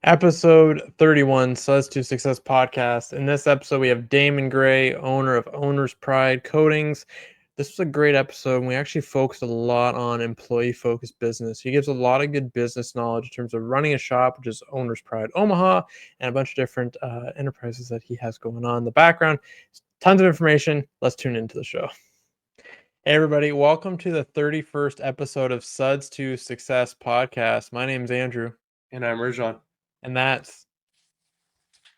Episode 31, Suds to Success podcast. In this episode, we have Damon Gray, owner of Owner's Pride Coatings. This was a great episode, and we actually focused a lot on employee-focused business. He gives a lot of good business knowledge in terms of running a shop, which is Owner's Pride Omaha, and a bunch of different enterprises that he has going on in the background. Tons of information. Let's tune into the show. Hey, everybody. Welcome to the 31st episode of Suds to Success podcast. My name's Andrew. And I'm Rajan. And that's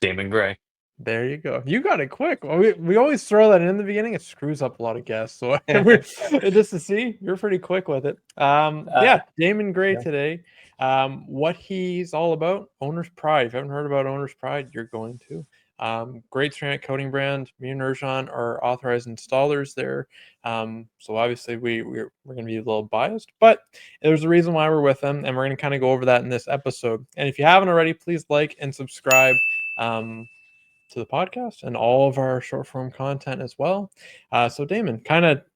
Damon Gray. there you go. You got it quick. Well, we always throw that in the beginning. It screws up a lot of guests. So just to see, you're pretty quick with it. Damon Gray today. What he's all about, Owner's Pride. If you haven't heard about Owner's Pride, you're going to. Great ceramic coating brand. Me and Rajan are authorized installers there. So obviously we're going to be a little biased, but there's a reason why we're with them, and we're going to kind of go over that in this episode. And if you haven't already, please like and subscribe to the podcast and all of our short form content as well. So Damon,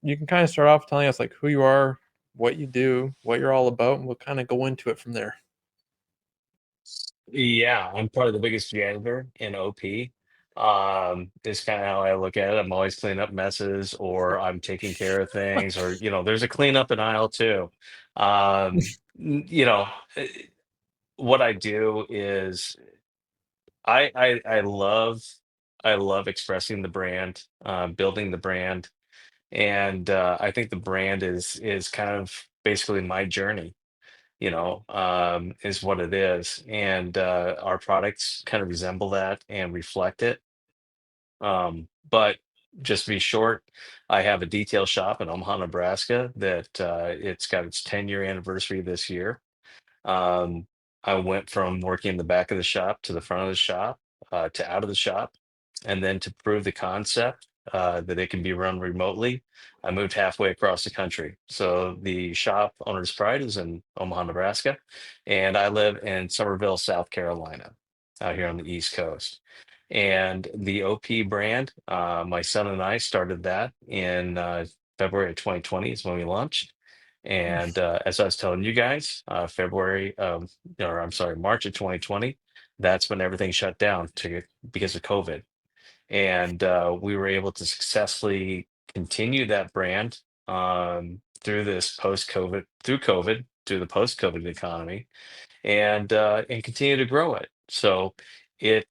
you can kind of start off telling us like who you are, what you do, what you're all about, and we'll kind of go into it from there. Yeah, I'm probably the biggest janitor in OP. Is kind of how I look at it. I'm always cleaning up messes, or I'm taking care of things, or there's a cleanup in aisle too. N- you know, eh, what I do is I love expressing the brand, building the brand, and I think the brand is kind of basically my journey. Is what it is. And our products kind of resemble that and reflect it. But just to be short, I have a detail shop in Omaha, Nebraska that it's got its 10-year anniversary this year. Um, I went from working in the back of the shop to the front of the shop to out of the shop. And then to prove the concept that it can be run remotely, I moved halfway across the country. So the shop Owner's Pride is in Omaha, Nebraska, and I live in Somerville, South Carolina, out here on the East Coast. And the OP brand, my son and I started that in February of 2020 is when we launched. And as I was telling you guys, March of 2020, that's when everything shut down because of COVID. And we were able to successfully continue that brand through this post-COVID, through the post-COVID economy, and continue to grow it. So it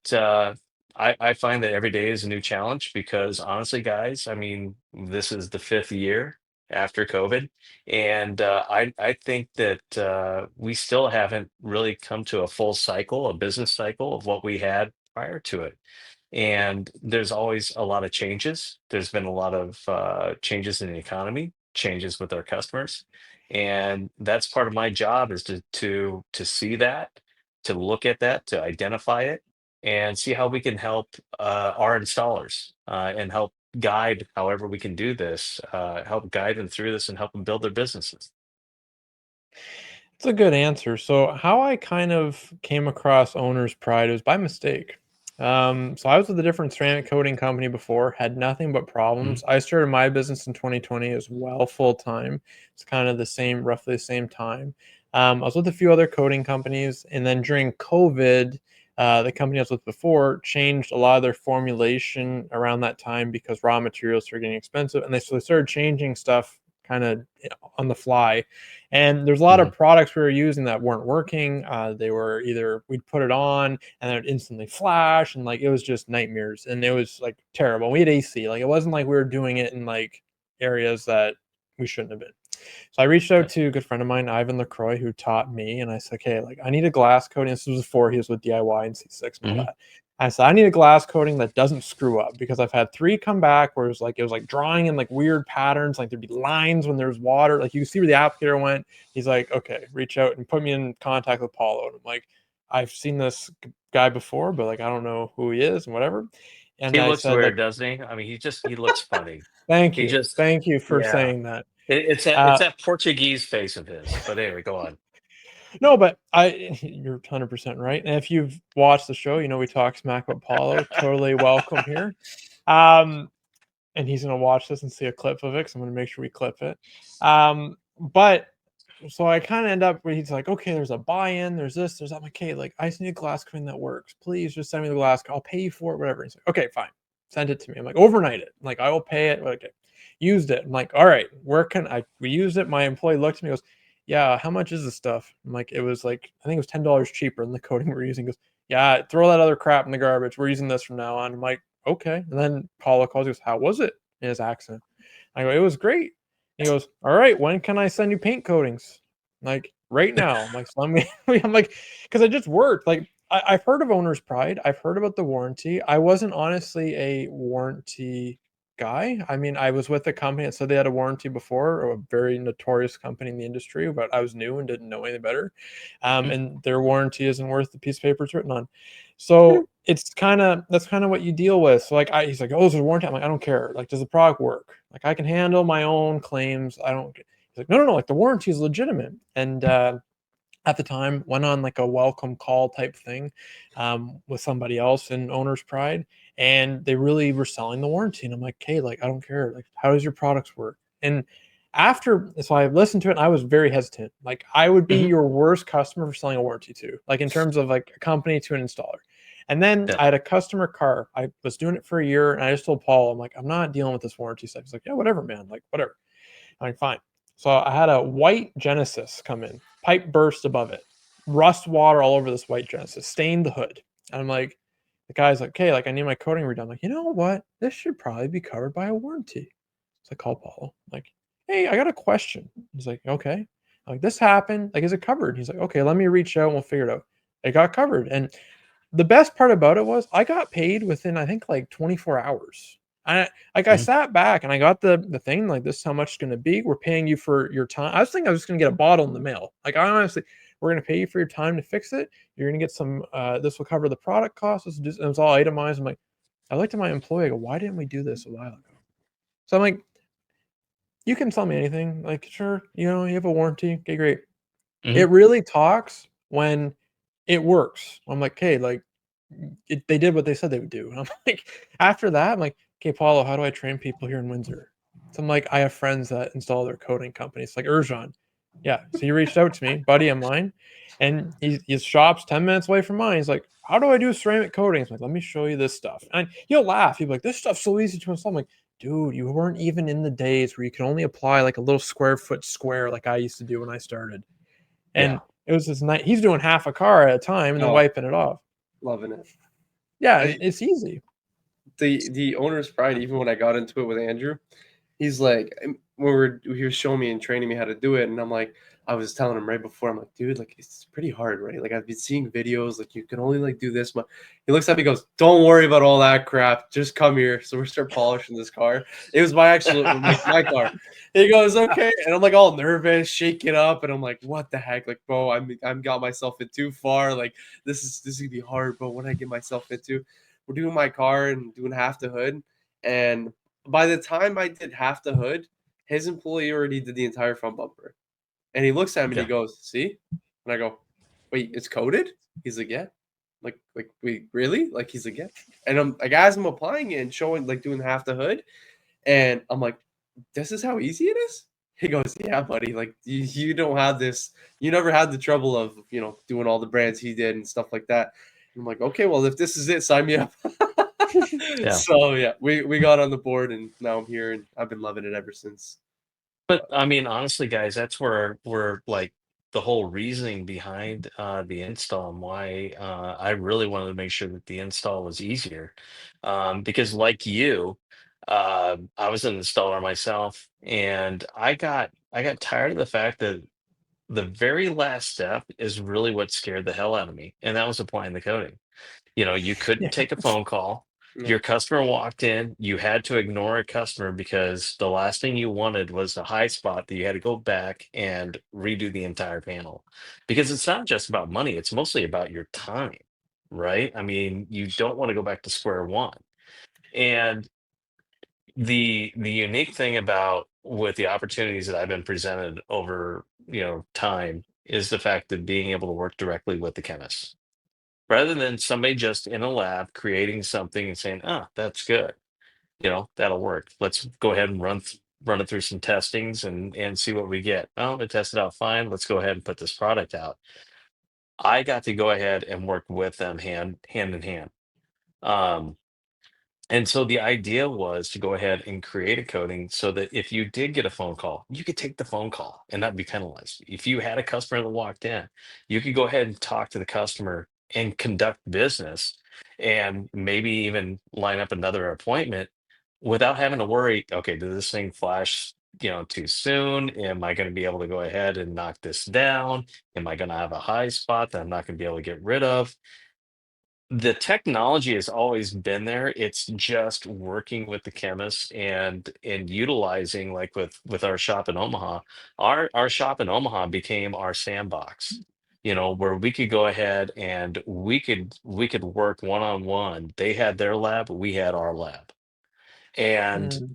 I find that every day is a new challenge because honestly, guys, I mean, this is the fifth year after COVID, and I think that we still haven't really come to a full cycle, a business cycle of what we had prior to it. And there's always a lot of changes. There's been a lot of changes in the economy, changes with our customers, and that's part of my job is to see that, to look at that, to identify it, and see how we can help our installers and help guide however we can do this, help guide them through this and help them build their businesses. It's a good answer. So how I kind of came across Owner's Pride was by mistake. So I was with a different ceramic coating company before, had nothing but Mhm. problems. I started my business in 2020 as well, full time. It's kind of roughly the same time. I was with a few other coating companies, and then during COVID, the company I was with before changed a lot of their formulation around that time because raw materials were getting expensive, and they started changing stuff kind of on the fly. And there's a lot of Mhm. products we were using that weren't working. They were either we'd put it on and then it instantly flash, and like it was just nightmares, and it was like terrible. We had AC, like it wasn't like we were doing it in like areas that we shouldn't have been. So I reached out Yeah. to a good friend of mine, Ivan LaCroix, who taught me, and I said, okay, like I need a glass coating. This was before he was with DIY and C6 and all Mhm. that. I said, I need a glass coating that doesn't screw up because I've had three come back where it was like drawing in like weird patterns, like there'd be lines when there's water, like you can see where the applicator went. He's like, okay, reach out and put me in contact with Paulo. And I'm like, I've seen this guy before, but like I don't know who he is and whatever. And He I looks said, like, weird, doesn't he? I mean, he looks funny. thank He you. just Thank you for yeah. saying that. It's Uh, that Portuguese face of his. But anyway, go on. No, but you're 100% right. And if you've watched the show, you know we talk smack about Paulo. Totally welcome here. Um, and he's gonna watch this and see a clip of it, because I'm gonna make sure we clip it. But so I kind of end up where he's like, okay, there's a buy-in, there's this, there's that. I'm like, okay, like I just need a glass screen that works. Please just send me the glass. I'll pay you for it, whatever. He's like, okay, fine. Send it to me. I'm like, overnight it. I'm like, I will pay it. Okay. Used it. I'm like, all right, where can I we used it? My employee looked at me and goes, yeah, how much is this stuff? I'm like, it was like, I think it was $10 cheaper than the coating we're using. He goes, yeah, throw that other crap in the garbage. We're using this from now on. I'm like, okay. And then Paula calls, he goes, how was it? In his accent. I go, it was great. He goes, all right, when can I send you paint coatings? I'm like, right now. I'm like, so I'm like, because I just worked. Like, I've heard of owner's pride. I've heard about the warranty. I wasn't honestly a warranty guy. I mean, I was with a company that said they had a warranty before, a very notorious company in the industry, but I was new and didn't know any better. And their warranty isn't worth the piece of paper it's written on. So it's kind of that's kind of what you deal with. So like he's like, oh, there's a warranty. I'm like, I don't care. Like, does the product work? Like, I can handle my own claims. I don't. He's like, no, no, no. Like the warranty is legitimate. And at the time, went on like a welcome call type thing with somebody else in Owner's Pride, and they really were selling the warranty. And I'm like, hey, like I don't care. Like, how does your products work? And after, so I listened to it, and I was very hesitant. Like, I would be Mhm. your worst customer for selling a warranty to, like in terms of like a company to an installer. And then Yeah. I had a customer car. I was doing it for a year, and I just told Paul, I'm like, I'm not dealing with this warranty stuff. He's like, yeah, whatever, man. Like, whatever. I'm like, fine. So I had a white Genesis come in, pipe burst above it, rust water all over this white Genesis, stained the hood. And I'm like, the guy's like, okay, like I need my coating redone. I'm like, you know what? This should probably be covered by a warranty. So I call Paul. I'm like, hey, I got a question. He's like, okay. I'm like, this happened. Like, is it covered? He's like, okay, let me reach out and we'll figure it out. It got covered. And the best part about it was I got paid within I think like 24 hours. I Mhm. sat back and I got the thing like this is how much it's gonna be. We're paying you for your time. I was thinking I was just gonna get a bottle in the mail. Like I honestly, we're gonna pay you for your time to fix it. You're gonna get some. This will cover the product cost. It was all itemized. I'm like, I looked at my employee. I go, why didn't we do this a while ago? So I'm like, you can tell me anything. Like, sure, you have a warranty. Okay, great. Mhm. It really talks when it works. I'm like, "Okay, like, they did what they said they would do." And I'm like after that, I'm like, "Okay, Paulo, how do I train people here in Windsor?" So I'm like, I have friends that install their coding companies, like Erjan. Yeah, so he reached out to me, buddy of mine, and his shop's 10 minutes away from mine. He's like, "How do I do ceramic coatings?" I'm like, "Let me show you this stuff." And he'll laugh. He'll be like, "This stuff's so easy to install." I'm like, "Dude, you weren't even in the days where you could only apply like a little square foot square like I used to do when I started." Yeah. And it was this night he's doing half a car at a time and then Oh, wiping it off. loving it. Yeah, I, it's easy. the owner's pride. Even when I got into it with Andrew, he's like, when he was showing me and training me how to do it, and I'm like, I was telling him right before, I'm like, dude, like it's pretty hard, right? Like I've been seeing videos, like you can only like do this much. He looks at me, goes, "Don't worry about all that crap. Just come here." So we start polishing this car. It was my actual like my car. He goes, "Okay," and I'm like all nervous, shaking up, and I'm like, "What the heck, like, bro? I'm got myself in too far. Like this is gonna be hard, but when I get myself into, we're doing my car and doing half the hood, and by the time I did half the hood, his employee already did the entire front bumper. And he looks at me and he Yeah. goes, "See?" And I go, "Wait, it's coated?" He's like, "Yeah." Like, wait, really? Like, he's like, "Yeah." And I'm like, as I'm applying it and showing, like, doing half the hood, and I'm like, "This is how easy it is?" He goes, "Yeah, buddy. Like, you don't have this. You never had the trouble of, doing all the brands he did and stuff like that." And I'm like, "Okay, well, if this is it, sign me up." Yeah. So yeah, we got on the board and now I'm here and I've been loving it ever since. But I mean, honestly, guys, that's where like the whole reasoning behind the install and why I really wanted to make sure that the install was easier. Because like you, I was an installer myself, and I got tired of the fact that the very last step is really what scared the hell out of me, and that was applying the coating. You couldn't Yeah. take a phone call. No. Your customer walked in, you had to ignore a customer because the last thing you wanted was a high spot that you had to go back and redo the entire panel. Because it's not just about money, it's mostly about your time, right? I mean, you don't want to go back to square one. And the unique thing about with the opportunities that I've been presented over, time is the fact that being able to work directly with the chemists rather than somebody just in a lab creating something and saying, "Ah, that's good. That'll work. Let's go ahead and run it through some testings and see what we get. Oh, it tested out fine. Let's go ahead and put this product out. I got to go ahead and work with them hand in hand. Um, and so the idea was to go ahead and create a coding so that if you did get a phone call, you could take the phone call and not be penalized. If you had a customer that walked in, you could go ahead and talk to the customer and conduct business and maybe even line up another appointment without having to worry, okay, did this thing flash, too soon? Am I going to be able to go ahead and knock this down? Am I going to have a high spot that I'm not going to be able to get rid of? The technology has always been there. It's just working with the chemists and utilizing, like with our shop in Omaha. Our shop in Omaha became our sandbox, where we could go ahead and we could work one on one. They had their lab, we had our lab. And Mm.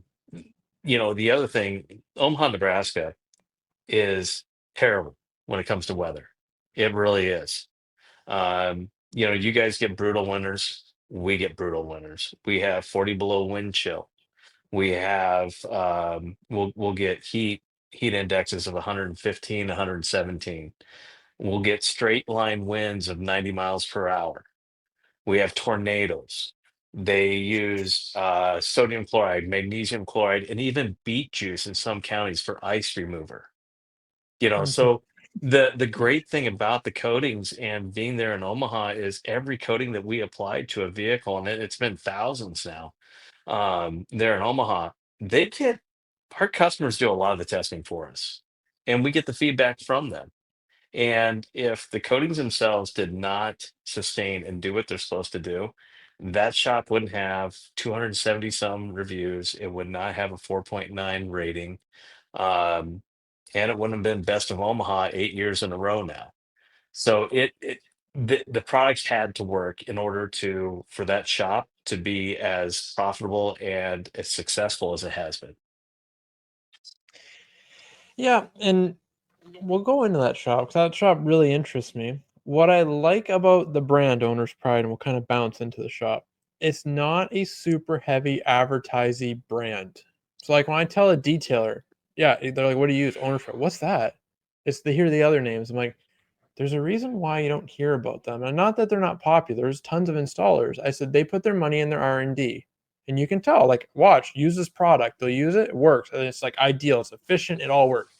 the other thing, Omaha, Nebraska is terrible when it comes to weather. It really is. You guys get brutal winters. We get brutal winters. We have 40 below wind chill. We have we'll get heat indexes of 115, 117. We'll get straight line winds of 90 miles per hour. We have tornadoes. They use sodium chloride, magnesium chloride, and even beet juice in some counties for ice remover. Okay. So the great thing about the coatings and being there in Omaha is every coating that we applied to a vehicle, and it's been thousands now, there in Omaha, they get our customers do a lot of the testing for us, and we get the feedback from them. And if the coatings themselves did not sustain and do what they're supposed to do, that shop wouldn't have 270 some reviews. It would not have a 4.9 rating. Um, and it wouldn't have been best of Omaha 8 years in a row now. So the products had to work in order for that shop to be as profitable and as successful as it has been. Yeah, and we'll go into that shop because that shop really interests me. What I like about the brand Owner's Pride, and we'll kind of bounce into the shop, it's not a super heavy advertising brand. So, like when I tell a detailer, yeah, they're like, "What do you use?" Owner's Pride. What's that? It's they hear the other names. I'm like, there's a reason why you don't hear about them, and not that they're not popular. There's tons of installers. I said they put their money in their R&D, and you can tell. Like, watch, use this product. They'll use it. It works. And it's like ideal. It's efficient. It all works.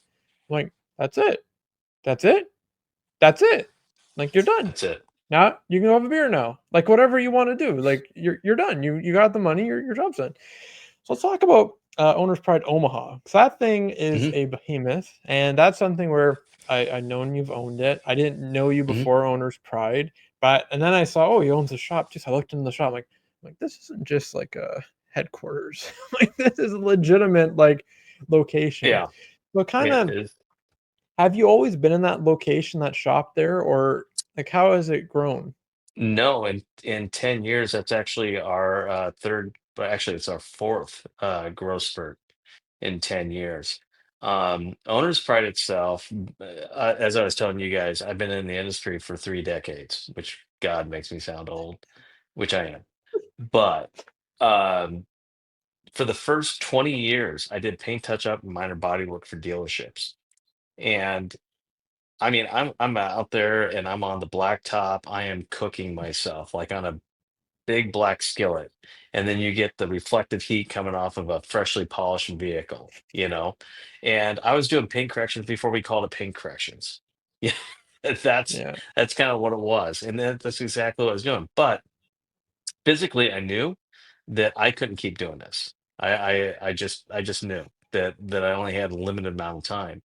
I'm like, that's it. That's it. That's it. Like you're done. That's it. Now you can go have a beer now. Like whatever you want to do. Like you're done. You got the money. Your job's done. So let's talk about Owner's Pride Omaha. Because that thing is Hmm. a behemoth, and that's something where I known you've owned it. I didn't know you Hmm. before Owner's Pride, and then I saw he owns a shop too. So I looked into the shop. I'm like this isn't just like a headquarters. Like this is a legitimate like location. Yeah, But kind it of is. have you always been in that location, that shop there, or like how has it grown? No, in 10 years, that's actually our third, but actually it's our fourth growth spurt in 10 years. Owner's Pride itself, as I was telling you guys, I've been in the industry for 3 decades, which God makes me sound old, which I am. But um, for the first 20 years, I did paint touch up and minor body work for dealerships. And I mean, I'm out there and I'm on the blacktop. I am cooking myself like on a big black skillet, and then you get the reflective heat coming off of a freshly polished vehicle. And I was doing paint corrections before we called it paint corrections. Yeah, that's Yeah, that's kind of what it was, and that's exactly what I was doing. But physically I knew that I couldn't keep doing this. I just knew that I only had a limited amount of time.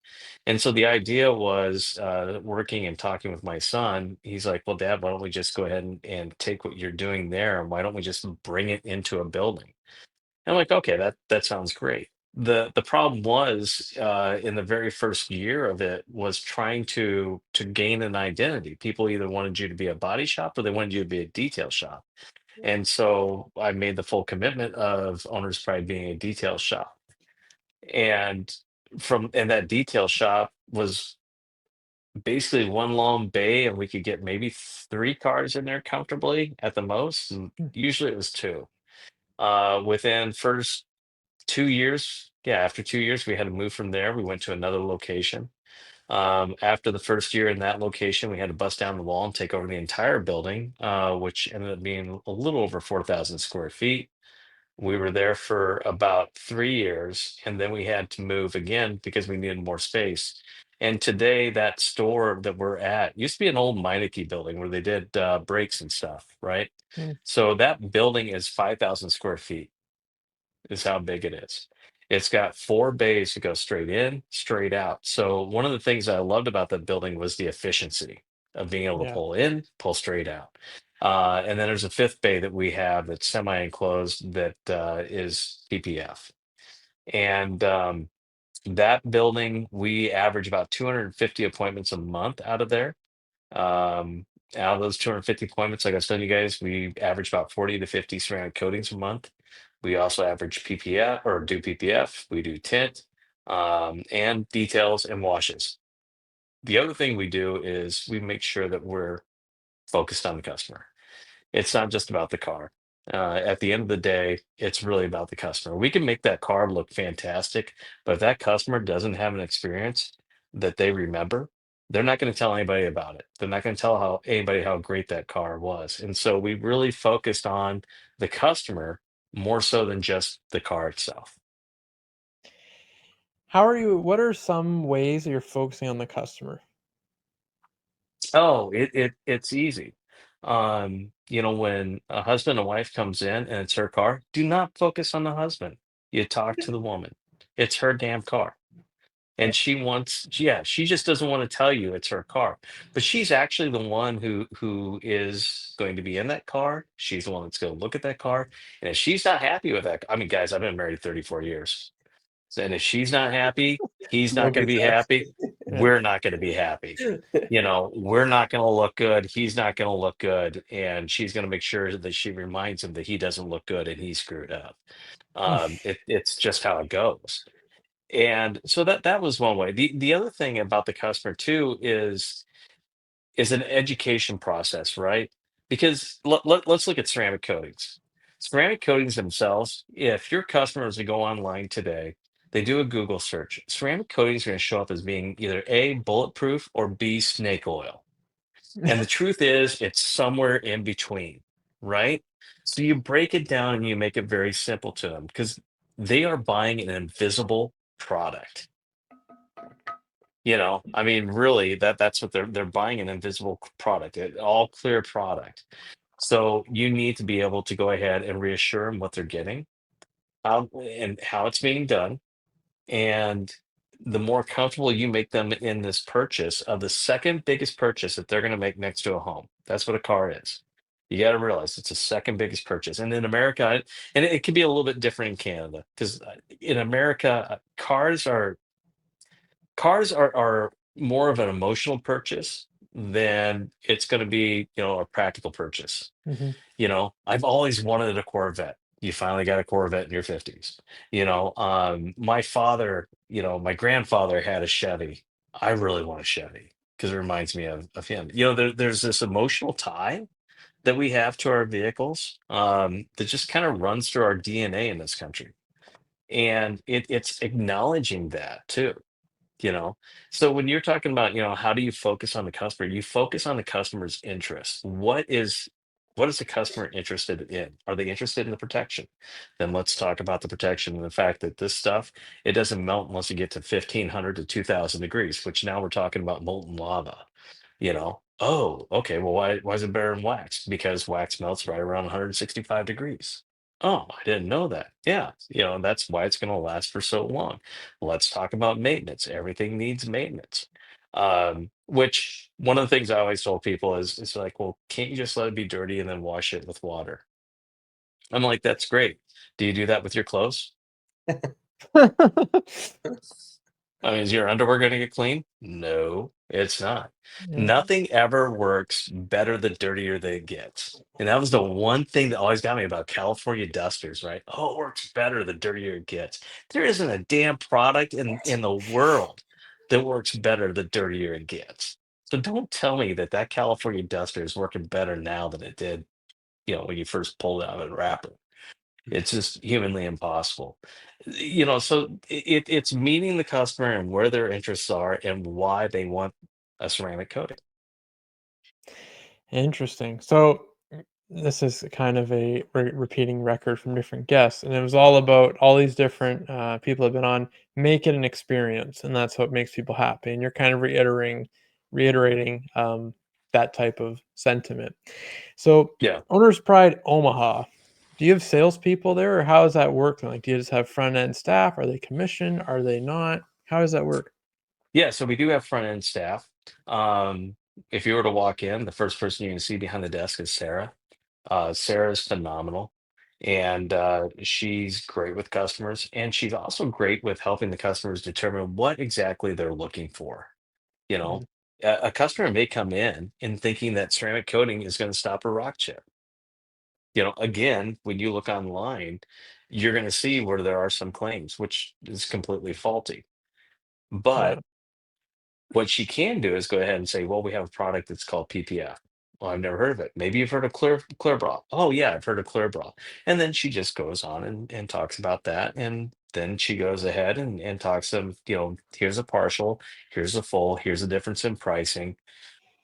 And so the idea was working and talking with my son. He's like, well, Dad, why don't we just go ahead and take what you're doing there and why don't we just bring it into a building? And I'm like, okay, that sounds great. The problem was in the very first year of it was trying to gain an identity. People either wanted you to be a body shop or they wanted you to be a detail shop. And so I made the full commitment of Owner's Pride being a detail shop. And that detail shop was basically one long bay, and we could get maybe 3 cars in there comfortably at the most. And mm, usually it was two. Within first 2 years, Yeah, after 2 years, we had to move from there. We went to another location. After the first year in that location, we had to bust down the wall and take over the entire building, which ended up being a little over 4,000 square feet. We were there for about 3 years, and then we had to move again because we needed more space. And today, that store that we're at used to be an old Meineke building where they did brakes and stuff, right? Mm, So that building is 5,000 square feet, is how big it is. It's got 4 bays to go straight in, straight out. So one of the things I loved about that building was the efficiency of being able to yeah. pull in, pull straight out. And then there's a fifth bay that we have that's semi-enclosed that is PPF. And that building, we average about 250 appointments a month out of there. Um, Out of those 250 appointments, like I was telling you guys, we average about 40 to 50 ceramic coatings a month. We also average PPF or do PPF. We do tint and details and washes. The other thing we do is we make sure that we're focused on the customer. It's not just about the car. At the end of the day, it's really about the customer. We can make that car look fantastic, but if that customer doesn't have an experience that they remember, they're not going to tell anybody about it. They're not going to tell anybody how great that car was. And so we really focused on the customer more so than just the car itself. What are some ways that you're focusing on the customer? Oh, it's easy. When a husband and wife comes in and it's her car, do not focus on the husband. You talk to the woman. It's her damn car. And yeah, she just doesn't want to tell you it's her car. But she's actually the one who is going to be in that car. She's the one that's going to look at that car. And if she's not happy with that, I mean, guys, I've been married 34 years. And if she's not happy, he's not going to Nobody's be happy. Yeah. We're not going to be happy. We're not going to look good. He's not going to look good. And she's going to make sure that she reminds him that he doesn't look good and he's screwed up. It's just how it goes. And so that was one way. The other thing about the customer too is an education process, right? Because let's look at ceramic coatings. Ceramic coatings themselves, if your customers to go online today, they do a Google search, ceramic coatings are going to show up as being either A, bulletproof, or B, snake oil. And the truth is, it's somewhere in between, right? So you break it down and you make it very simple to them because they are buying an invisible product. I mean, really, that's what they're buying, an invisible product, an all clear product. So you need to be able to go ahead and reassure them what they're getting, and how it's being done. And the more comfortable you make them in this purchase of the second biggest purchase that they're going to make next to a home. That's what a car is. You got to realize it's the second biggest purchase. And in America, and it could be a little bit different in Canada, because in America, cars are more of an emotional purchase than it's going to be, a practical purchase. Mhm. I've always wanted a Corvette. You finally got a Corvette in your 50s. My father, my grandfather had a Chevy. I really want a Chevy because it reminds me of him. There's this emotional tie that we have to our vehicles, that just kind of runs through our DNA in this country. And it's acknowledging that too you know so when you're talking about, how do you focus on the customer, you focus on the customer's interest. What is the customer interested in? Are they interested in the protection? Then let's talk about the protection and the fact that this stuff, it doesn't melt unless you get to 1500 to 2000 degrees, which now we're talking about molten lava. Oh, okay, well, why is it better than wax? Because wax melts right around 165 degrees. Oh, I didn't know that. Yeah, that's why it's going to last for so long. Let's talk about maintenance. Everything needs maintenance. Which one of the things I always told people is like, well, can't you just let it be dirty and then wash it with water? I'm like, that's great. Do you do that with your clothes? I mean, is your underwear going to get clean? No, it's not. Yeah. Nothing ever works better the dirtier they get. And that was the one thing that always got me about California dusters, right? Oh, it works better the dirtier it gets. There isn't a damn product in the world that works better the dirtier it gets. So don't tell me that California duster is working better now than it did, when you first pulled it out of the wrapper. It's just humanly impossible. So it's meeting the customer and where their interests are and why they want a ceramic coating. Interesting. So this is kind of a repeating record from different guests, and it was all about all these different people have been on. Make it an experience, and that's what makes people happy. And you're kind of reiterating that type of sentiment. So, Yeah. Owner's Pride Omaha. Do you have salespeople there, or how does that work? Like, do you just have front end staff? Are they commissioned? Are they not? How does that work? Yeah, so we do have front end staff. Um, if you were to walk in, the first person you're going to see behind the desk is Sarah. Sarah is phenomenal, and she's great with customers, and she's also great with helping the customers determine what exactly they're looking for. You know, Mm, a customer may come in thinking that ceramic coating is going to stop a rock chip. Again, when you look online, you're going to see where there are some claims, which is completely faulty. yeah. But what she can do is go ahead and say, well, we have a product that's called PPF. Well, I've never heard of it. Maybe you've heard of Clear Bra. Oh yeah, I've heard of Clear Bra. And then she just goes on and talks about that. And then she goes ahead and talks of, here's a partial, here's a full, here's a difference in pricing.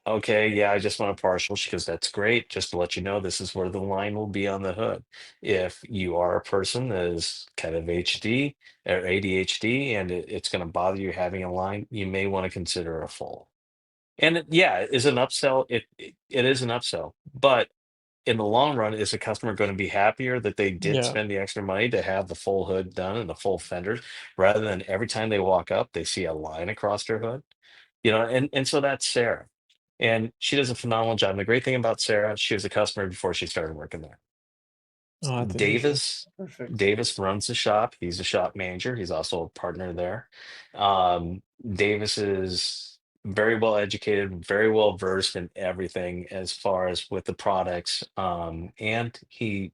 Okay, yeah, I just want a partial. She goes, that's great. Just to let you know, this is where the line will be on the hood. If you are a person that is kind of HD or ADHD and it's going to bother you having a line, you may want to consider a full. And yeah, it is an upsell. It is an upsell. But in the long run, is the customer going to be happier that they did Yeah. spend the extra money to have the full hood done and the full fenders rather than every time they walk up, they see a line across their hood? And so that's Sarah. And she does a phenomenal job. And the great thing about Sarah, she was a customer before she started working there. Oh, that's interesting. Davis, Perfect. Davis runs the shop. He's a shop manager. He's also a partner there. Davis is very well educated, very well versed in everything as far as with the products. And he's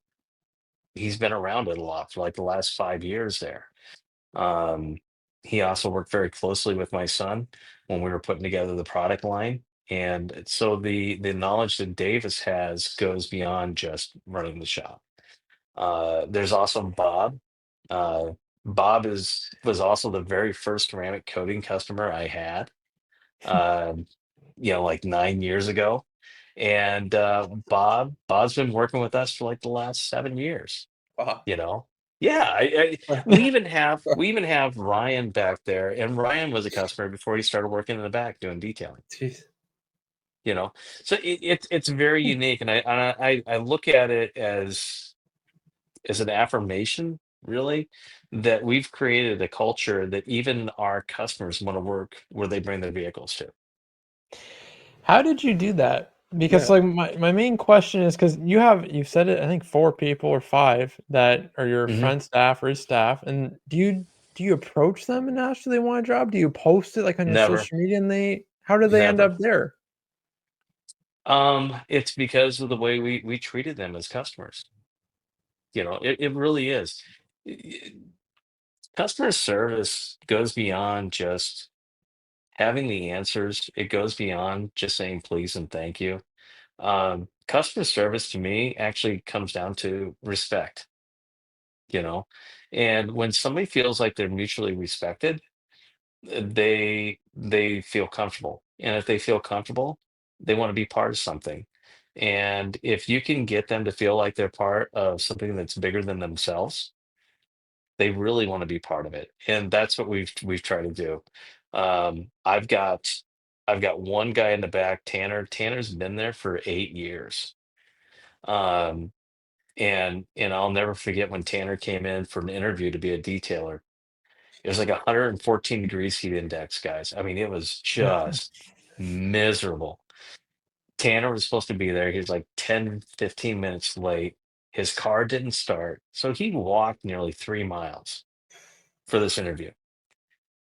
been around it a lot for like the last 5 years there. Um, he also worked very closely with my son when we were putting together the product line. And so the knowledge that Davis has goes beyond just running the shop. There's also Bob. Uh, Bob was also the very first ceramic coating customer I had, um, like 9 years ago. And Bob's been working with us for like the last 7 years. Wow. You know, yeah. We even have Ryan back there, and Ryan was a customer before he started working in the back doing detailing. Jeez. You know, so it's very unique, and I look at it as an affirmation, really, that we've created a culture that even our customers want to work where they bring their vehicles to. How did you do that? Because Yeah. like my main question is because you said it, I think 4 people or five that are your Mhm. front staff or staff. And do you approach them and ask do they want a job? Do you post it like on your Never, social media and how do they end never. up there? It's because of the way we treated them as customers. It really is. Customer service goes beyond just having the answers. It goes beyond just saying please and thank you. Customer service to me actually comes down to respect, you know? And when somebody feels like they're mutually respected, they feel comfortable. And if they feel comfortable, they want to be part of something. And if you can get them to feel like they're part of something that's bigger than themselves, they really want to be part of it, and that's what we've tried to do. I've got one guy in the back, Tanner. Tanner's been there for 8 years, um, and I'll never forget when Tanner came in for an interview to be a detailer. It was like 114 degrees heat index, guys. I mean, it was just miserable. Tanner was supposed to be there. He was like 10, 15 minutes late. His car didn't start, so he walked nearly 3 miles for this interview.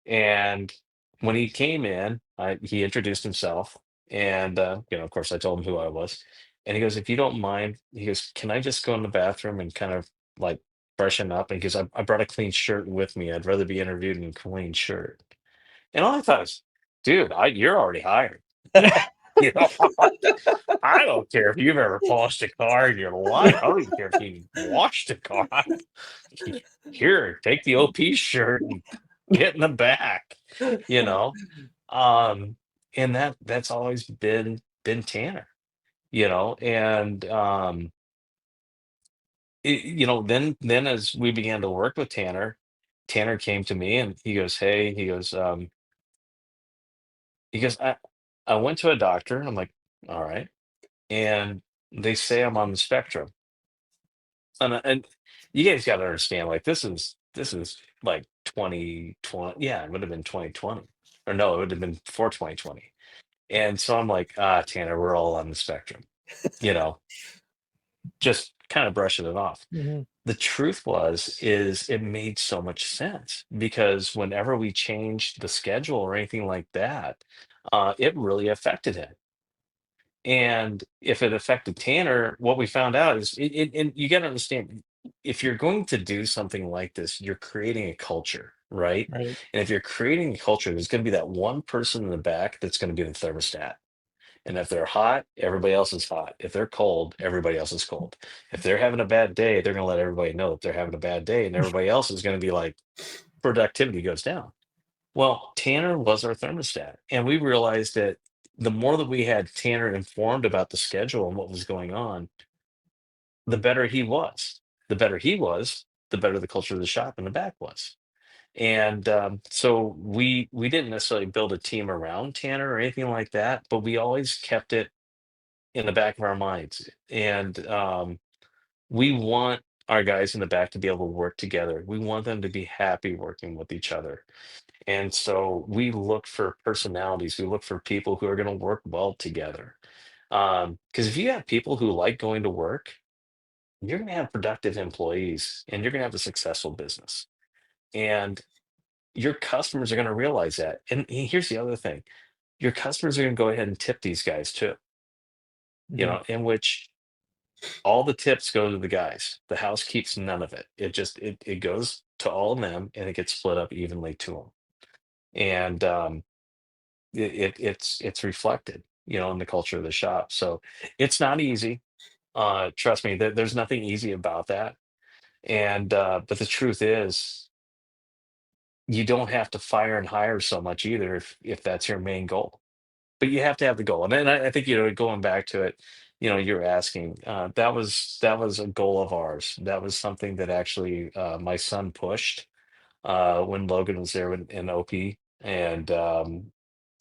And when he came in, he introduced himself, and of course, I told him who I was. And he goes, "If you don't mind," he goes, "can I just go in the bathroom and kind of like freshen up?" And because I brought a clean shirt with me, I'd rather be interviewed in a clean shirt. And all I thought was, "Dude, you're already hired." You know, I don't care if you've ever polished a car in your life. I don't even care if you washed a car. Here, take the OP shirt and get in the back. You know, um, and that's always been Tanner. And then as we began to work with Tanner, Tanner came to me and he goes, "Hey," he goes, I went to a doctor. I'm like, "All right," and they say I'm on the spectrum. And you guys got to understand, like this is like 2020. Yeah, it would have been 2020, or no, it would have been before 2020. And so I'm like, Tanner, we're all on the spectrum, you know, just kind of brushing it off. Mhm. The truth is it made so much sense because whenever we changed the schedule or anything like that, it really affected him. And if it affected Tanner, what we found out is, and you got to understand, if you're going to do something like this, you're creating a culture, right? Right. And if you're creating a culture, there's going to be that one person in the back that's going to be the thermostat. And if they're hot, everybody else is hot. If they're cold, everybody else is cold. If they're having a bad day, they're going to let everybody know that they're having a bad day, and everybody else is going to be like, productivity goes down. Well, Tanner was our thermostat, and we realized that the more that we had Tanner informed about the schedule and what was going on, the better he was. The better he was, the better the culture of the shop in the back was. And so we didn't necessarily build a team around Tanner or anything like that, but we always kept it in the back of our minds. And we want our guys in the back to be able to work together. We want them to be happy working with each other. And so we look for personalities. We look for people who are going to work well together. Because if you have people who like going to work, you're going to have productive employees and you're going to have a successful business. And your customers are going to realize that. And here's the other thing, your customers are going to go ahead and tip these guys too, Mhm. in which all the tips go to the guys. The house keeps none of it. It goes to all of them and it gets split up evenly to them. And it's reflected, in the culture of the shop. So it's not easy. Trust me, there's nothing easy about that. And but the truth is, you don't have to fire and hire so much either if that's your main goal. But you have to have the goal. And then I think, going back to it, you're asking, that was a goal of ours. That was something that actually my son pushed when Logan was there in OP, and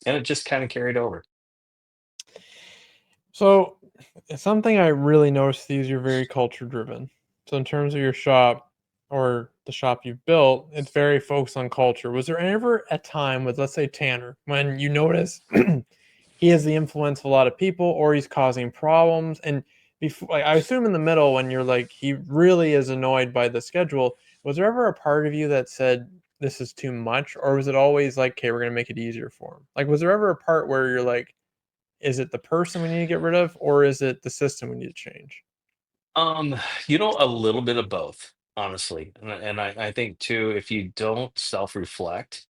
it just kind of carried over. So, something I really noticed is you're very culture driven. So, in terms of your shop or the shop you've built, it's very focused on culture. Was there ever a time with, let's say, Tanner, when you notice he has the influence of a lot of people or he's causing problems? And before, like, I assume in the middle, when you're like, he really is annoyed by the schedule, was there ever a part of you that said, this is too much? Or was it always like, okay, we're going to make it easier for him? Like, was there ever a part where you're like, is it the person we need to get rid of, or is it the system we need to change? Um, a little bit of both, honestly. And I think too, if you don't self-reflect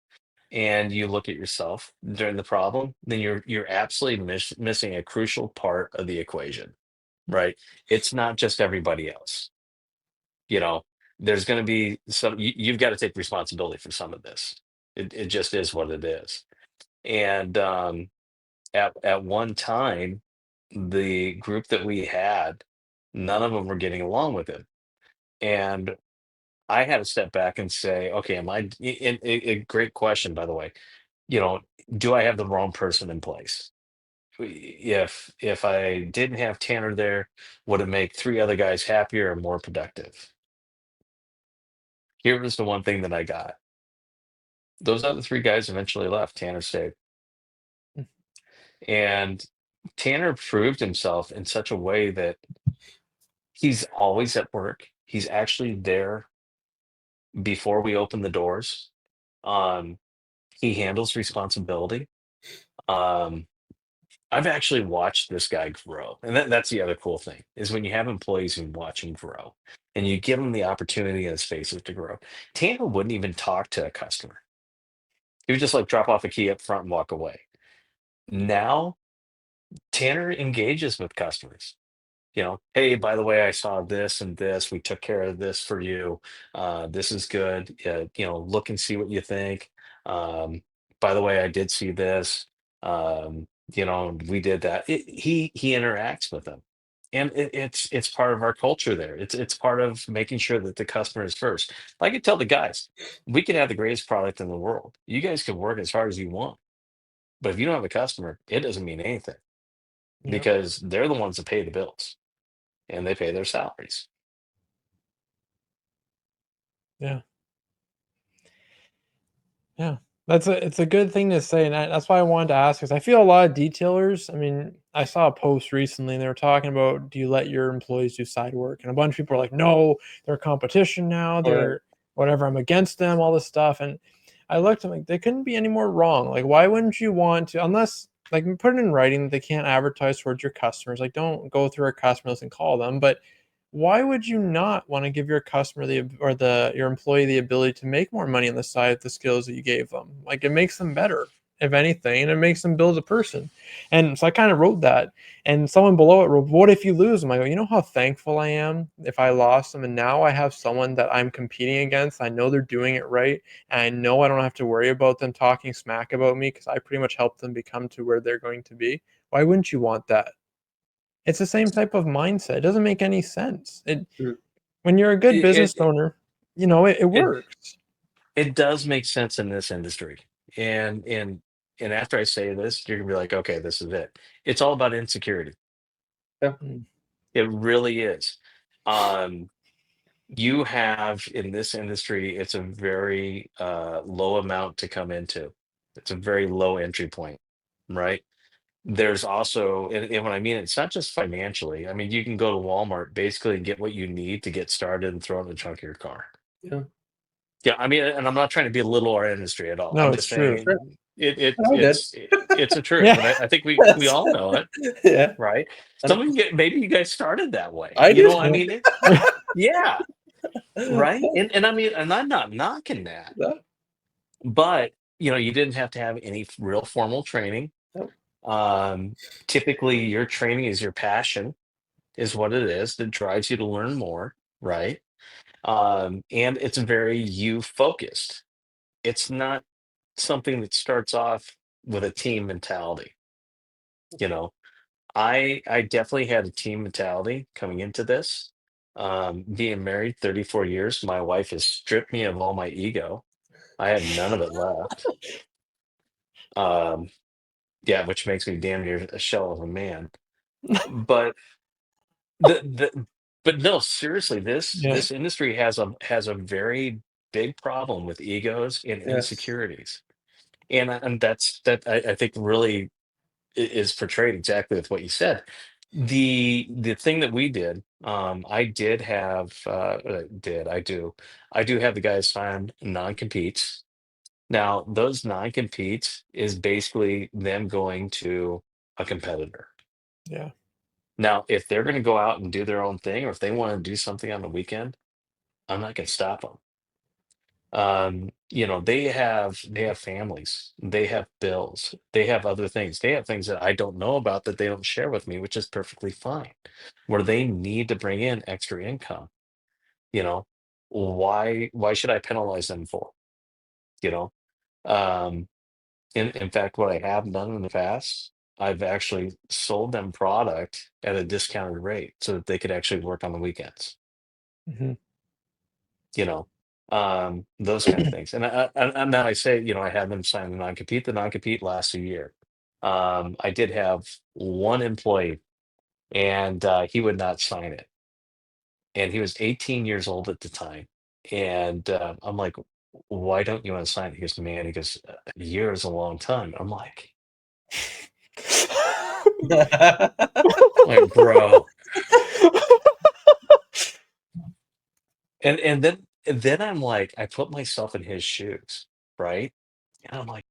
and you look at yourself during the problem, then you're absolutely missing a crucial part of the equation, right? It's not just everybody else. You know, there's going to be you've got to take responsibility for some of this. It just is what it is. And at one time, the group that we had, none of them were getting along with it. And I had to step back and say, okay, am I, a great question, by the way, you know, do I have the wrong person in place? If I didn't have Tanner there, would it make three other guys happier and more productive? Here was the one thing that I got. Those other three guys eventually left. Tanner stayed. Mm. And Tanner proved himself in such a way that he's always at work. He's actually there before we open the doors. Um, he handles responsibility. Um, I've actually watched this guy grow, and that's the other cool thing is when you have employees who watch him grow, and you give them the opportunity and spaces to grow. Tanner wouldn't even talk to a customer. He would just like drop off a key up front and walk away. Now Tanner engages with customers. Hey, by the way, I saw this and this. We took care of this for you. This is good. Look and see what you think. Um, by the way, I did see this. We did that. He interacts with them, and it's part of our culture there. It's part of making sure that the customer is first. I could tell the guys, we can have the greatest product in the world. You guys can work as hard as you want, but if you don't have a customer, it doesn't mean anything Yeah. because they're the ones that pay the bills and they pay their salaries. Yeah. Yeah. It's a good thing to say, and that's why I wanted to ask, because I feel a lot of detailers. I mean, I saw a post recently, and they were talking about, do you let your employees do side work? And a bunch of people are like, no, they're competition now. Right. They're whatever. I'm against them. All this stuff, and I looked. I'm like, they couldn't be any more wrong. Like, why wouldn't you want to? Unless like put it in writing, they can't advertise towards your customers. Like, don't go through our customers and call them, but why would you not want to give your customer your employee the ability to make more money on the side of the skills that you gave them? Like, it makes them better, if anything, and it makes them build a person. And so I kind of wrote that, and someone below it wrote, what if you lose them? I go, you know how thankful I am if I lost them, and now I have someone that I'm competing against. I know they're doing it right, and I know I don't have to worry about them talking smack about me because I pretty much helped them become to where they're going to be. Why wouldn't you want that? It's the same type of mindset. It doesn't make any sense. Mm. When you're a good It business owner, it it works. it does make sense in this industry. And after I say this, you're gonna be like, okay, this is it. It's all about insecurity. Yeah. Mm, It really is. Um, you have in this industry, it's a very low amount to come into. It's a very low entry point, right? There's also, and when I mean it's not just financially. I mean, you can go to Walmart basically and get what you need to get started and throw it in the trunk of your car. Yeah. Yeah, I mean, and I'm not trying to belittle our industry at all. no, I'm it's just saying true. Sure. I did. it's a truth, Yeah. and I think we Yes. all know it, Yeah. right? Some of 100%. you maybe you guys started that way. I did. I mean, yeah, right. And I mean, and I'm not knocking that, Yeah. but you didn't have to have any real formal training. Yeah. Um, Typically, your training is your passion, is what it is that drives you to learn more, right? And it's very you focused. It's not something that starts off with a team mentality. You know, I definitely had a team mentality coming into this. Being married 34 years, my wife has stripped me of all my ego. I have none of it left. Um, yeah, which makes me damn near a shell of a man. But the but no, seriously, Yeah. this industry has a very big problem with egos and Yes. insecurities. And I think really is portrayed exactly with what you said. The thing that we did, I did have did I do have the guys sign non-competes. Now, those non-competes is basically them going to a competitor. Yeah. Now, if they're going to go out and do their own thing, or if they want to do something on the weekend, I'm not going to stop them. They have families, they have bills, they have other things, they have things that I don't know about that they don't share with me, which is perfectly fine. Where they need to bring in extra income, you know, why should I penalize them for? You know, um, in fact, what I have done in the past, I've actually sold them product at a discounted rate so that they could actually work on the weekends. Mhm. you know, those kind of things. And then I say, I had them sign the non-compete. The non-compete lasts a year. I did have one employee, and he would not sign it, and he was 18 years old at the time. And I'm like, why don't you want to sign it? He goes, man, he goes, a year is a long time. I'm like, bro. And then I'm like, I put myself in his shoes, right? And I'm like,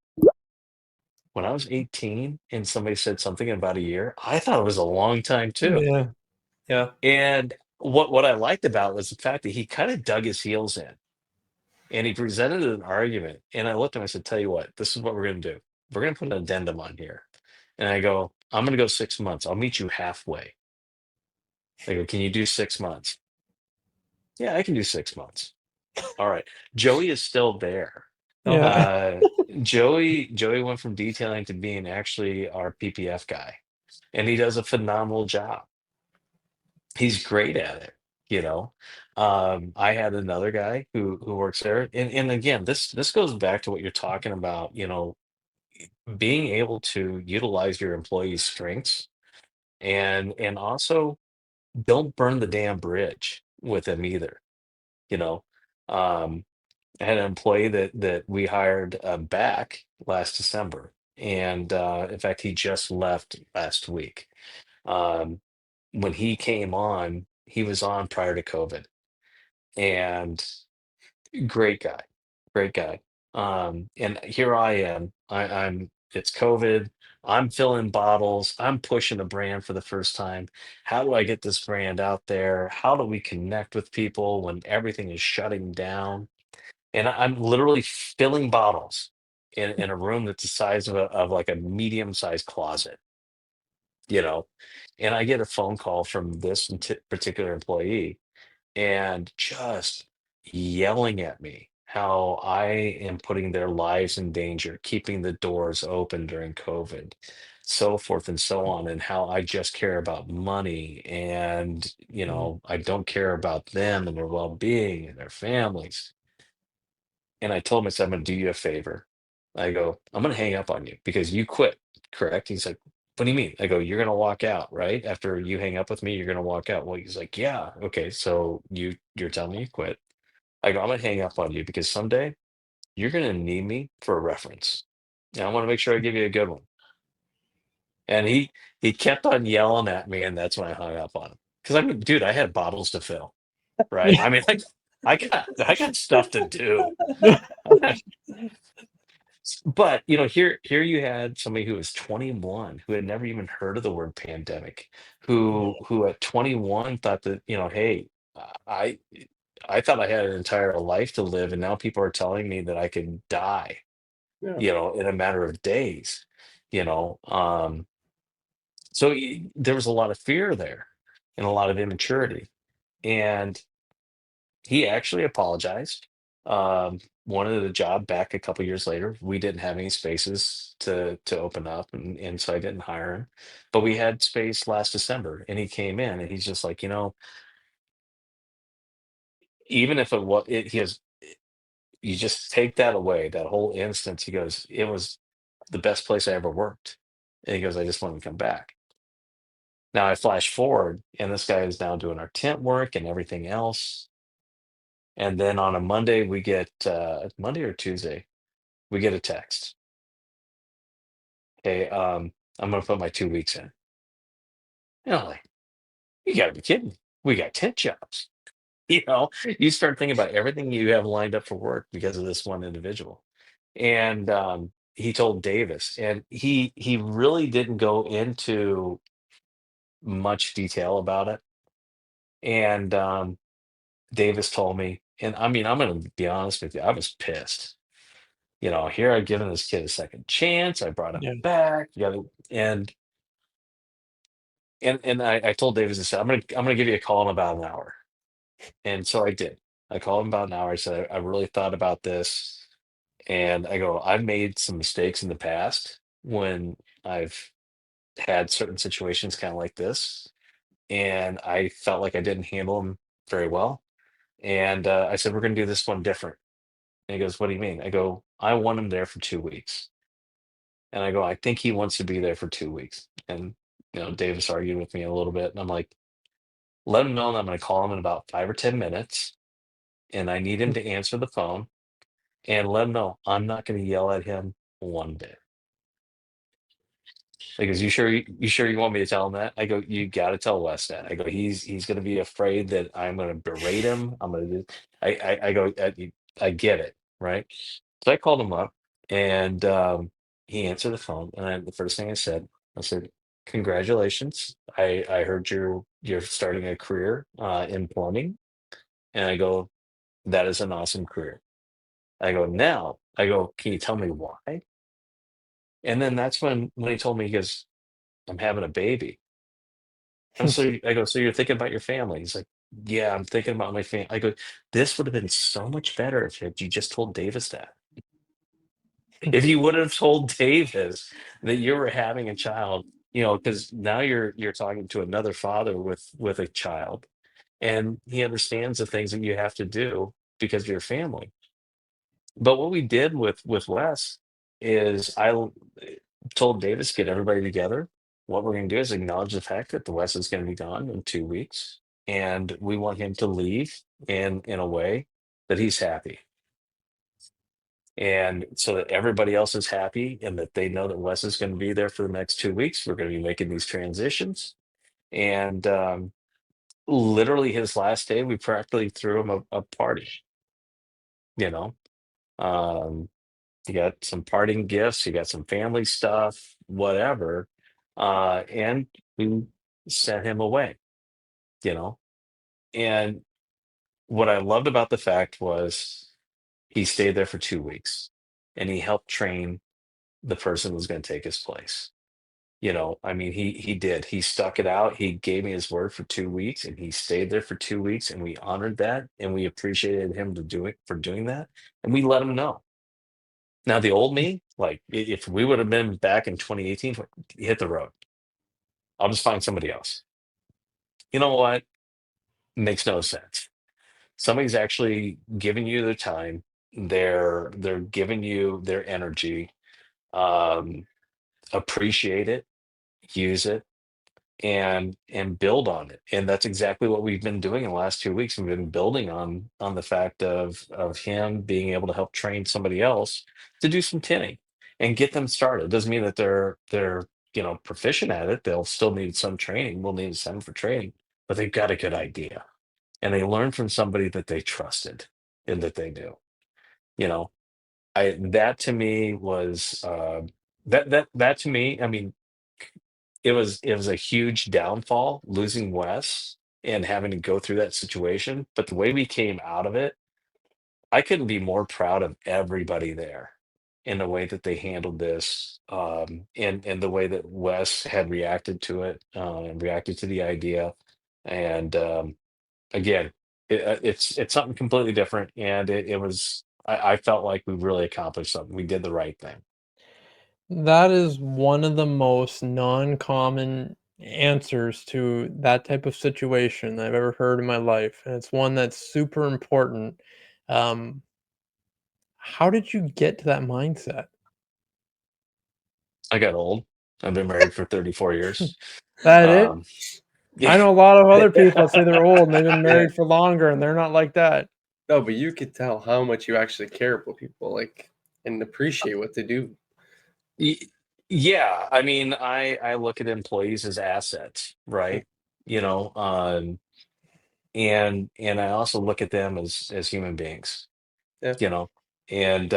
when I was 18 and somebody said something in about a year, I thought it was a long time too. Yeah. Yeah. And what I liked about it was the fact that he kind of dug his heels in and he presented an argument. And I looked at him, I said, tell you what, this is what we're going to do. We're going to put an addendum on here. And I go, I'm going to go 6 months. I'll meet you halfway. I go, can you do 6 months? Yeah, I can do 6 months. All right. Joey is still there. Yeah. Uh, Joey went from detailing to being actually our PPF guy, and he does a phenomenal job. He's great at it, you know. I had another guy who works there, and again, this goes back to what you're talking about, being able to utilize your employees' strengths, and also don't burn the damn bridge with them either, you know. Um, I had an employee that we hired back last December, and in fact, he just left last week. Um, when he came on, he was on prior to COVID, and great guy, great guy. And here I am. I'm it's COVID. I'm filling bottles. I'm pushing a brand for the first time. How do I get this brand out there? How do we connect with people when everything is shutting down? And I'm literally filling bottles in a room that's the size of like a medium-sized closet, you know. And I get a phone call from this particular employee and just yelling at me how I am putting their lives in danger, keeping the doors open during COVID, so forth and so on, and how I just care about money and, I don't care about them and their well-being and their families. And I told him, I said, I'm going to do you a favor. I go, I'm going to hang up on you because you quit, correct? He's like, what do you mean? I go, you're going to walk out, right? After you hang up with me, you're going to walk out. Well, he's like, yeah. Okay. So you're telling me you quit. I go, I'm going to hang up on you because someday you're going to need me for a reference. And I want to make sure I give you a good one. And he kept on yelling at me. And that's when I hung up on him. Cause I mean, dude, I had bottles to fill, right? I mean, like I got stuff to do. But here you had somebody who was 21 who had never even heard of the word pandemic, who at 21 thought that, hey, I I thought I had an entire life to live, and now people are telling me that I could die, Yeah. in a matter of days, so there was a lot of fear there and a lot of immaturity. And he actually apologized. Wanted a job back a couple years later. We didn't have any spaces to open up, and so I didn't hire him. But we had space last December, and he came in, and he's just like, even if it was, he has, you just take that away, that whole instance. He goes, it was the best place I ever worked, and he goes, I just want to come back. Now I flash forward, and this guy is now doing our tent work and everything else. And then on a Monday, we get Monday or Tuesday, we get a text. Hey, I'm gonna put my 2 weeks in. And I'm like, you gotta be kidding me. We got 10 jobs. You start thinking about everything you have lined up for work because of this one individual. And he told Davis, and he really didn't go into much detail about it. And Davis told me, and I mean, I'm gonna be honest with you, I was pissed. Here I've given this kid a second chance. I brought him Yeah. back. And I told Davis, I said, I'm gonna give you a call in about an hour. And so I did. I called him about an hour. I said, I really thought about this. And I go, I've made some mistakes in the past when I've had certain situations kind of like this. And I felt like I didn't handle them very well. And I said, we're going to do this one different. And he goes, what do you mean? I go, I want him there for 2 weeks. And I go, I think he wants to be there for 2 weeks. And, Davis argued with me a little bit. And I'm like, let him know that I'm going to call him in about 5 or 10 minutes. And I need him to answer the phone and let him know I'm not going to yell at him one bit. Because you sure you want me to tell him that? I go, you got to tell Wes that. I go, he's going to be afraid that I'm going to berate him. I'm going to do. I go, I get it, right? So I called him up, and he answered the phone, and the first thing I said, congratulations. I heard you're starting a career in plumbing, and I go, that is an awesome career. I go, now, can you tell me why? And then that's when he told me, he goes, I'm having a baby. I go, so you're thinking about your family? He's like, yeah, I'm thinking about my family. I go, this would have been so much better if you just told Davis that. If you would have told Davis that you were having a child, because now you're talking to another father with a child, and he understands the things that you have to do because of your family. But what we did with Wes is told Davis, get everybody together. What we're going to do is acknowledge the fact that the Wes is going to be gone in 2 weeks, and we want him to leave in a way that he's happy, and so that everybody else is happy, and that they know that Wes is going to be there for the next 2 weeks. We're going to be making these transitions, and literally his last day, we practically threw him a party. You know, um, you got some parting gifts, you got some family stuff, whatever, and we sent him away. You know, and what I loved about the fact was he stayed there for 2 weeks, and he helped train the person who was going to take his place. I mean, he did. He stuck it out. He gave me his word for 2 weeks, and he stayed there for 2 weeks, and we honored that, and we appreciated him for doing that, and we let him know. Now, the old me, like if we would have been back in 2018, hit the road. I'll just find somebody else. You know what? Makes no sense. Somebody's actually giving you their time. They're giving you their energy. Um, Appreciate it, use it, and build on it. And that's exactly what we've been doing in the last 2 weeks. We've been building on the fact of him being able to help train somebody else to do some tinning and get them started. Doesn't mean that they're proficient at it. They'll still need some training. We'll need to send them for training, but they've got a good idea, and they learn from somebody that they trusted and that they knew. You know, I that to me was that to me. I mean, it was a huge downfall losing Wes and having to go through that situation. But the way we came out of it, I couldn't be more proud of everybody there in the way that they handled this, and the way that Wes had reacted to it, and reacted to the idea. And again, it's something completely different, and it was. I felt like we really accomplished something. We did the right thing. That is one of the most non-common answers to that type of situation I've ever heard in my life, and it's one that's super important. Um, how did you get to that mindset? I got old. I've been married for 34 years. That it? Um, I yeah. know a lot of other people that say they're old and they've been married for longer, and they're not like that. No, but you could tell how much you actually care about people, like, and appreciate what they do. Y- Yeah, I mean, I look at employees as assets, right? You know, and I also look at them as human beings, Yeah. you know, and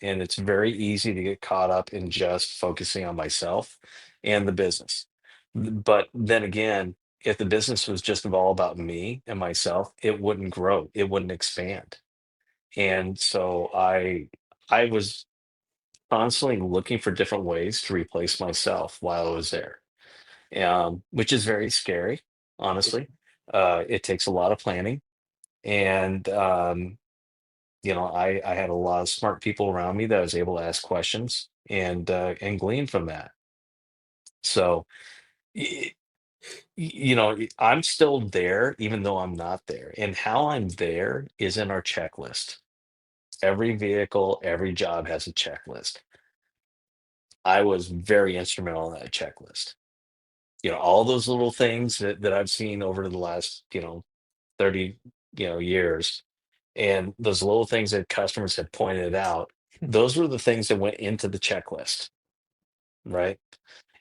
it's very easy to get caught up in just focusing on myself and the business. But then again, if the business was just all about me and myself, it wouldn't grow, it wouldn't expand. And so I was constantly looking for different ways to replace myself while I was there, which is very scary, honestly. It takes a lot of planning, and I had a lot of smart people around me that I was able to ask questions and glean from that. So, y- I'm still there, even though I'm not there. And how I'm there is in our checklist. Every vehicle, every job has a checklist. I was very instrumental in that checklist. All those little things that I've seen over the last 30 years, and those little things that customers had pointed out, those were the things that went into the checklist, right?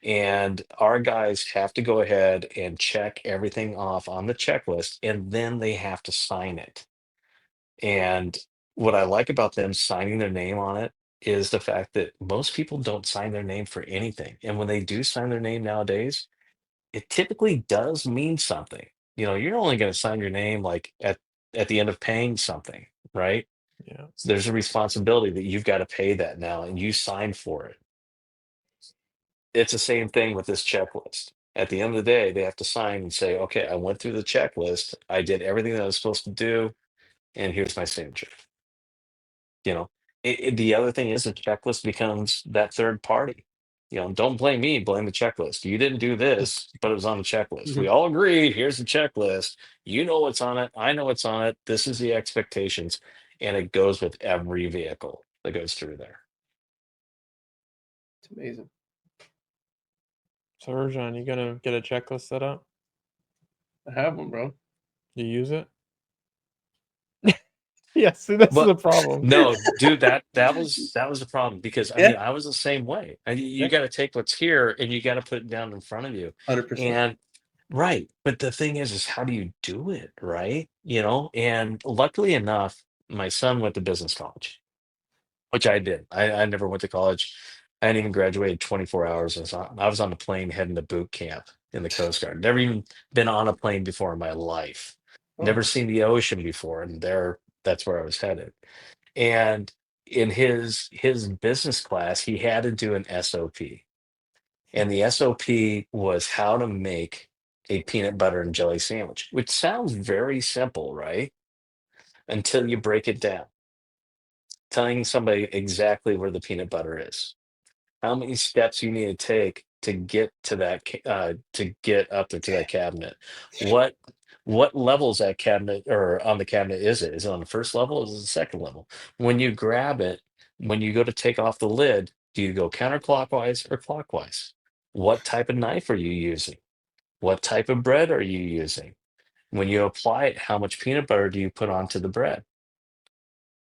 And our guys have to go ahead and check everything off on the checklist, and then they have to sign it. And what I like about them signing their name on it is the fact that most people don't sign their name for anything. And when they do sign their name nowadays, it typically does mean something. You're only going to sign your name like at the end of paying something, right? Yeah. So there's a responsibility that you've got to pay that now, and you signed for it. It's the same thing with this checklist. At the end of the day, they have to sign and say, okay, I went through the checklist, I did everything that I was supposed to do, and here's my signature. You know, the other thing is the checklist becomes that third party. Don't blame me, blame the checklist. You didn't do this, but it was on the checklist. We Mhm. all agreed, here's the checklist. You know what's on it. I know what's on it. This is the expectations. And it goes with every vehicle that goes through there. It's amazing. So, Erjan, you gonna get a checklist set up? I have one, bro. You use it? Yes, see, this is But the problem. no, dude, that was the problem because I mean Yeah, I was the same way. And you yeah, got to take what's here and you got to put it down in front of you. 100%. And right, but the thing is how do you do it, right? And luckily enough, my son went to business college, which I did. I never went to college. I hadn't even graduated 24 hours. I was on the plane heading to boot camp in the Coast Guard. Never even been on a plane before in my life. Oh, Never seen the ocean before, and that's where I was headed. And in his business class, he had to do an SOP. And the SOP was how to make a peanut butter and jelly sandwich, which sounds very simple, right? Until you break it down, telling somebody exactly where the peanut butter is, how many steps you need to take to get to to get up there to that cabinet. What levels that cabinet or on the cabinet is it? Is it on the first level? Is it the second level? When you grab it, when you go to take off the lid, do you go counterclockwise or clockwise? What type of knife are you using? What type of bread are you using? When you apply it, how much peanut butter do you put onto the bread?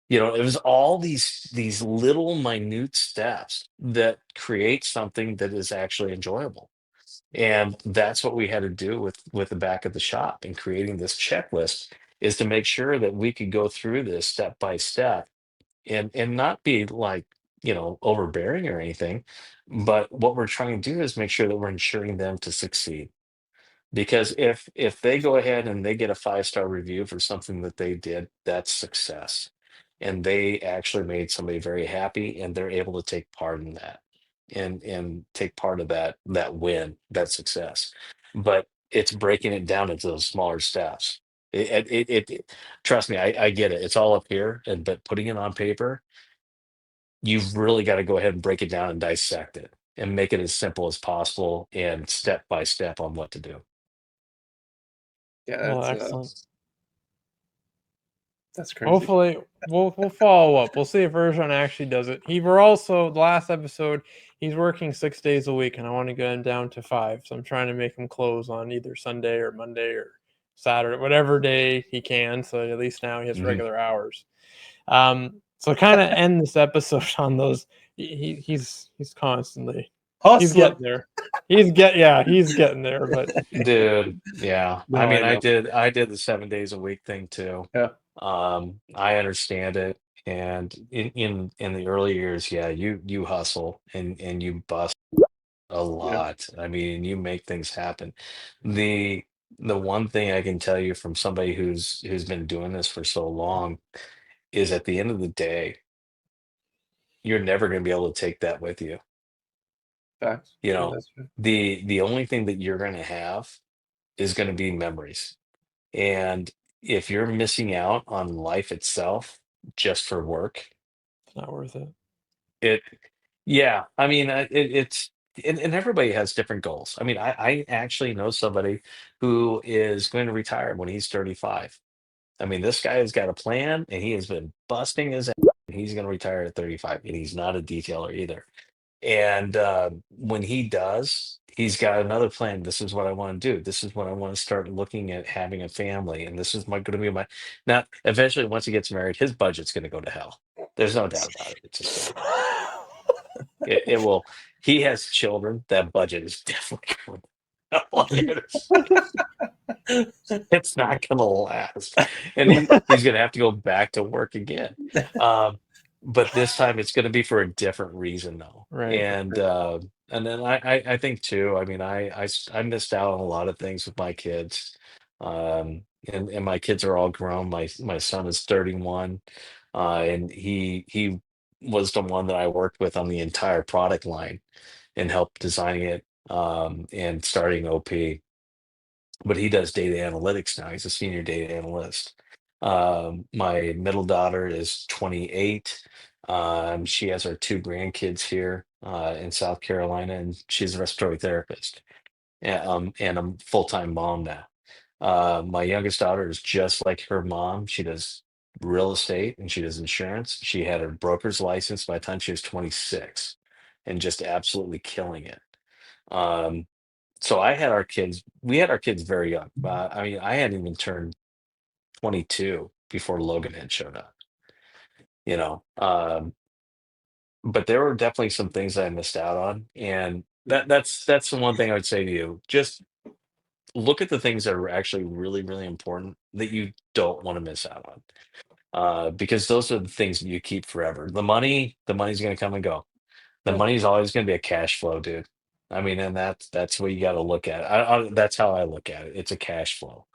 It was all these little minute steps that create something that is actually enjoyable. And that's what we had to do with the back of the shop and creating this checklist is to make sure that we could go through this step by step and not be like, overbearing or anything. But what we're trying to do is make sure that we're ensuring them to succeed. Because if they go ahead and they get a 5-star review for something that they did, that's success. And they actually made somebody very happy and they're able to take part in that and take part of that win, that success. But it's breaking it down into those smaller steps. Trust me, I get it. It's all up here, but putting it on paper, you've really got to go ahead and break it down and dissect it and make it as simple as possible and step by step on what to do. yeah, Well, excellent. that's crazy. Hopefully, we'll follow up. We'll see if Erjan actually does it. We're also the last episode. He's working 6 days a week, and I want to get him down to 5. So I'm trying to make him close on either Sunday or Monday or Saturday, whatever day he can. So at least now he has Mhm. regular hours. So kind of end this episode on those. He's constantly he's Hustling. getting there. He's getting there. But Dude, yeah. I No, mean, I I know. did I did the 7 days a week thing too. Yeah, I understand it. And in the early years, yeah, you hustle and you bust a yeah, lot. I mean, you make things happen. The the one thing I can tell you from somebody who's been doing this for so long is at the end of the day, you're never going to be able to take that with you. facts. You Yeah, know, that's true. the only thing that you're going to have is going to be memories. And if you're missing out on life itself just for work, it's not worth it. it, yeah, I mean, and everybody has different goals. I mean, I actually know somebody who is going to retire when he's 35. I mean, this guy has got a plan and he has been busting his ass. And he's going to retire at 35 and he's not a detailer either. And when he does, he's got another plan. This is what I want to do. This is what I want to start looking at having a family. And this is going to be my. Now, eventually, once he gets married, his budget's going to go to hell. There's no doubt about it. It's just going to. It will. He has children. That budget is definitely going to hell. It's not going to last. And he's going to have to go back to work again. Um, but this time it's going to be for a different reason though. Right. And then I think too, I mean, I missed out on a lot of things with my kids. And my kids are all grown. My son is 31. And he was the one that I worked with on the entire product line. and helped designing it and starting OP. But he does data analytics now. He's a senior data analyst. My middle daughter is 28. She has our two grandkids here in South Carolina, and she's a respiratory therapist and a full-time mom now. My youngest daughter is just like her mom. She does real estate and she does insurance. She had her broker's license by the time she was 26 and just absolutely killing it. Um, so we had our kids very young. I mean, I hadn't even turned 22 before Logan had showed up, you know. But there were definitely some things I missed out on. And that's the one thing I would say to you. Just look at the things that are actually really, really important that you don't want to miss out on. Because those are the things that you keep forever. The money's going to come and go. The Yeah. money's always going to be a cash flow, dude. I mean, and that's what you got to look at. That's how I look at it. It's a cash flow,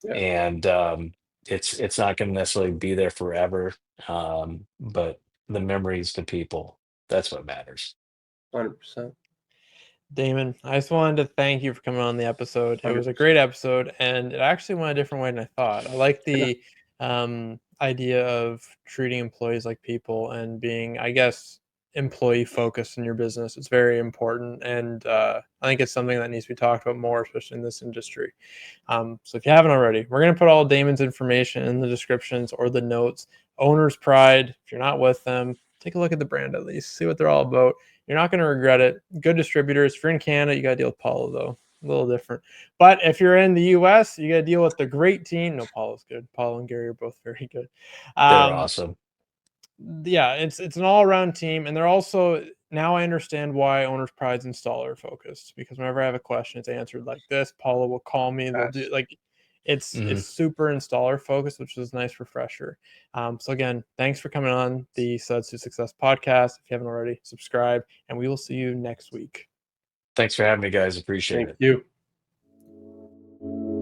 Yeah. and it's not going to necessarily be there forever. But the memories, the people, that's what matters. 100%. Damon, I just wanted to thank you for coming on the episode. It was a 100%. great episode, and it actually went a different way than I thought. I like the idea of treating employees like people and being, I guess, employee focused in your business. It's very important, and I think it's something that needs to be talked about more, especially in this industry. So if you haven't already, we're going to put all Damon's information in the descriptions or the notes. Owner's Pride, if you're not with them, take a look at the brand at least, see what they're all about. You're not going to regret it. Good distributors. If you're in Canada, you got to deal with Paulo, though. A little different. But if you're in the US, you got to deal with the great team. No, Paulo's good. Paulo and Gary are both very good. They're awesome. Yeah, it's an all-around team, and they're also, now I understand why Owner's Pride's installer focused, because whenever I have a question, it's answered like this. Paulo will call me. They'll do like it's Mhm. super installer focused, which is a nice refresher. So again, thanks for coming on the Suds to Success podcast. If you haven't already, subscribe, and we will see you next week. Thanks for having me, guys. Appreciate Thank it. you.